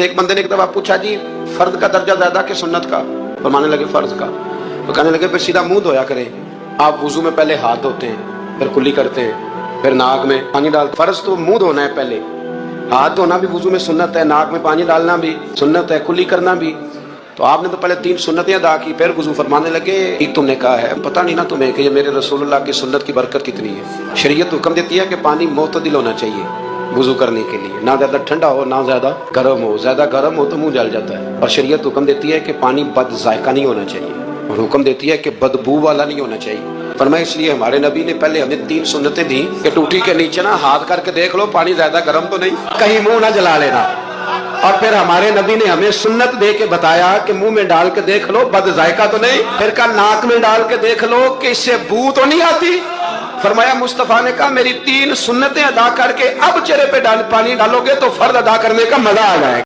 ایک بندے نے ایک دفعہ پوچھا جی فرد کا درجہ زیادہ کہ سنت کا؟ فرمانے لگے فرض کا. تو کہنے لگے پھر سیدھا منہ دھویا کریں. آپ وضو میں پہلے ہاتھ دھوتے ہیں پھر کلی کرتے ہیں پھر ناک میں پانی ڈالتے. فرض تو منہ دھونا ہے پہلے. ہاتھ دھونا بھی وضو میں سنت ہے, ناک میں پانی ڈالنا بھی سنت ہے, کلی کرنا بھی. تو آپ نے تو پہلے 3 سنتیں ادا کی پھر وضو. فرمانے لگے ایک تم نے کہا ہے پتہ نہیں نا تمہیں کہ یہ میرے رسول اللہ کی سنت کی برکت کتنی ہے. شریعت حکم دیتی ہے کہ پانی معتدل ہونا چاہیے وضو کرنے کے لیے, نہ زیادہ ٹھنڈا ہو نہ زیادہ گرم ہو. زیادہ گرم ہو تو منہ جل جاتا ہے. اور شریعت حکم دیتی ہے کہ پانی بد ذائقہ نہیں ہونا چاہیے, اور حکم دیتی ہے کہ بدبو والا نہیں ہونا چاہیے. فرمایا اس لیے ہمارے نبی نے پہلے ہمیں 3 سنتیں دی کہ ٹوٹی کے نیچے نا ہاتھ کر کے دیکھ لو پانی زیادہ گرم تو نہیں, کہیں منہ نہ جلا لینا. اور پھر ہمارے نبی نے ہمیں سنت دے کے بتایا کہ منہ میں ڈال کے دیکھ لو بد ذائقہ تو نہیں. پھر کہا ناک میں ڈال کے دیکھ لو کہ اس سے بو تو نہیں آتی. فرمایا مصطفیٰ نے کہا میری 3 سنتیں ادا کر کے اب چہرے پہ پانی ڈالو گے تو فرض ادا کرنے کا مزہ آ جائے گا.